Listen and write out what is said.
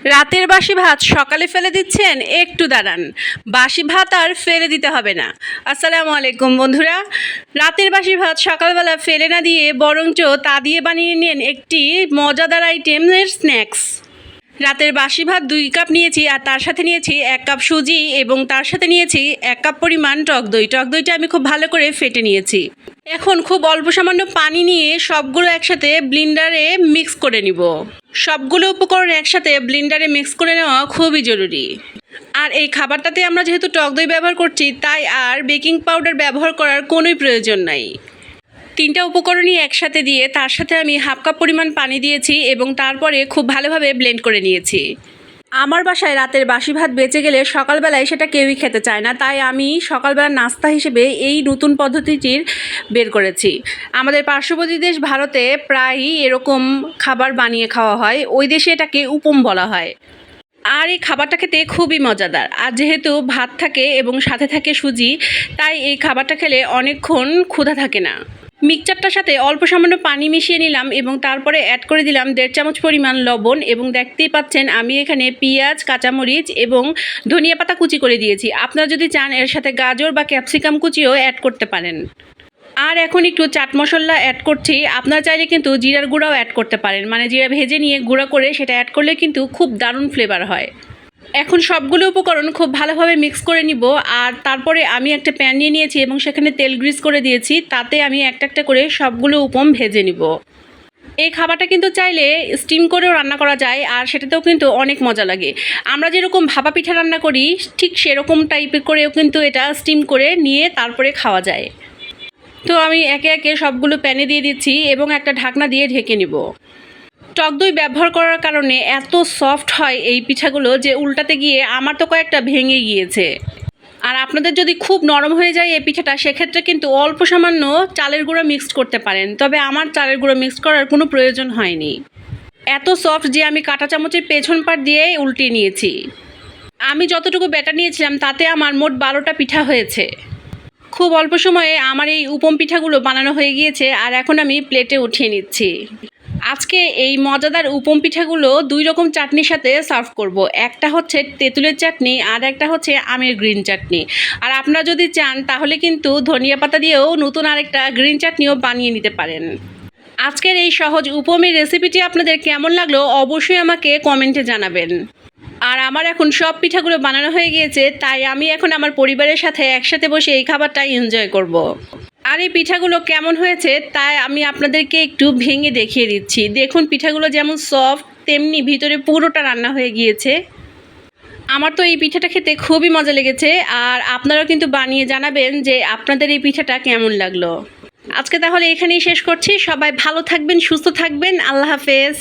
রাতের বাসি ভাত সকালে ফেলে দিচ্ছেন, একটু দাঁড়ান। বাসি ভাত আর ফেলে দিতে হবে না। আসসালামু আলাইকুম বন্ধুরা। রাতের বাসি ভাত সকালবেলা ফেলে না দিয়ে বরঞ্চ তা দিয়ে বানিয়ে নিন একটি মজাদার আইটেমের স্ন্যাক্স। রাতের বাসি ভাত 2 কাপ নিয়েছি, আর তার সাথে নিয়েছি 1 কাপ সুজি এবং তার সাথে নিয়েছি 1 কাপ পরিমাণ টক দই। টক দইটা আমি খুব ভালো করে ফেটে নিয়েছি। এখন খুব অল্প সামান্য পানি নিয়ে সবগুলো একসাথে ব্লেন্ডারে মিক্স করে নিব। সবগুলো উপকরণ একসাথে ব্লেন্ডারে মিক্স করে নেওয়া খুবই জরুরি। আর এই খাবারটাতে আমরা যেহেতু টক দই ব্যবহার করছি, তাই আর বেকিং পাউডার ব্যবহার করার কোনোই প্রয়োজন নাই। 3টা উপকরণই একসাথে দিয়ে তার সাথে আমি 1/2 কাপ পরিমাণ পানি দিয়েছি এবং তারপরে খুব ভালোভাবে ব্লেন্ড করে নিয়েছি। আমার বাসায় রাতের বাসি ভাত বেঁচে গেলে সকালবেলায় সেটা কেউই খেতে চায় না, তাই আমি সকালবেলার নাস্তা হিসেবে এই নতুন পদ্ধতিটির বের করেছি। আমাদের পার্শ্ববর্তী দেশ ভারতে প্রায়ই এরকম খাবার বানিয়ে খাওয়া হয়। ওই দেশে এটাকে উপম বলা হয়। আর এই খাবারটা খেতে খুবই মজাদার। আর যেহেতু ভাত থাকে এবং সাথে থাকে সুজি, তাই এই খাবারটা খেলে অনেকক্ষণ ক্ষুধা থাকে না। মিক্সচারটার সাথে অল্প সামান্য পানি মিশিয়ে নিলাম এবং তারপরে অ্যাড করে দিলাম 1.5 চামচ পরিমাণ লবণ, এবং দেখতেই পাচ্ছেন আমি এখানে পেঁয়াজ, কাঁচামরিচ এবং ধনিয়া পাতা কুচি করে দিয়েছি। আপনারা যদি চান এর সাথে গাজর বা ক্যাপসিকাম কুচিও অ্যাড করতে পারেন। আর এখন একটু চাট মশলা অ্যাড করছি। আপনারা চাইলে কিন্তু জিরার গুঁড়াও অ্যাড করতে পারেন, মানে জিরা ভেজে নিয়ে গুঁড়া করে সেটা অ্যাড করলে কিন্তু খুব দারুণ ফ্লেভার হয়। এখন সবগুলো উপকরণ খুব ভালোভাবে মিক্স করে নিব। আর তারপরে আমি একটা প্যান নিয়ে নিয়েছি এবং সেখানে তেল গ্রিস করে দিয়েছি। তাতে আমি একটা একটা করে সবগুলো উপম ভেজে নিব। এই খাবারটা কিন্তু চাইলে স্টিম করেও রান্না করা যায়, আর সেটাতেও কিন্তু অনেক মজা লাগে। আমরা যেরকম ভাপা পিঠা রান্না করি ঠিক সেরকম টাইপের করেও কিন্তু এটা স্টিম করে নিয়ে তারপরে খাওয়া যায়। তো আমি একে একে সবগুলো প্যানে দিয়ে দিচ্ছি এবং একটা ঢাকনা দিয়ে ঢেকে নিব। টক দই ব্যবহার করার কারণে এত সফট হয় এই পিঠাগুলো যে উল্টাতে গিয়ে আমার তো কয়েকটা ভেঙে গিয়েছে। আর আপনাদের যদি খুব নরম হয়ে যায় এই পিঠাটা, সেক্ষেত্রে কিন্তু অল্প সামান্য চালের গুঁড়ো মিক্সড করতে পারেন। তবে আমার চালের গুঁড়ো মিক্সড করার কোনো প্রয়োজন হয়নি। এত সফট যে আমি কাঁটা চামচের পেছন পাট দিয়ে উল্টিয়ে নিয়েছি। আমি যতটুকু ব্যাটার নিয়েছিলাম তাতে আমার মোট 12টা পিঠা হয়েছে। খুব অল্প সময়ে আমার এই উপম পিঠাগুলো বানানো হয়ে গিয়েছে, আর এখন আমি প্লেটে উঠিয়ে নিচ্ছি। আজকে এই মজাদার উপম পিঠাগুলো 2 রকম চাটনির সাথে সার্ভ করব। একটা হচ্ছে তেঁতুলের চাটনি, আর একটা হচ্ছে আমের গ্রিন চাটনি। আর আপনারা যদি চান তাহলে কিন্তু ধনিয়া পাতা দিয়েও নতুন আরেকটা গ্রিন চাটনিও বানিয়ে নিতে পারেন। আজকের এই সহজ উপমের রেসিপিটি আপনাদের কেমন লাগলো অবশ্যই আমাকে কমেন্টে জানাবেন। আর আমার এখন সব পিঠাগুলো বানানো হয়ে গিয়েছে, তাই আমি এখন আমার পরিবারের সাথে একসাথে বসে এই খাবারটা এনজয় করব। আর এই পিঠাগুলো কেমন হয়েছে তাই আমি আপনাদেরকে একটু ভেঙে দেখিয়ে দিচ্ছি। দেখুন পিঠাগুলো যেমন সফট, তেমনি ভিতরে পুরোটা রান্না হয়ে গিয়েছে। আমার তো এই পিঠাটা খেতে খুবই মজা লেগেছে। আর আপনারাও কিন্তু বানিয়ে জানাবেন যে আপনাদের এই পিঠাটা কেমন লাগলো। আজকে তাহলে এখানেই শেষ করছি। সবাই ভালো থাকবেন, সুস্থ থাকবেন। আল্লাহ হাফেজ।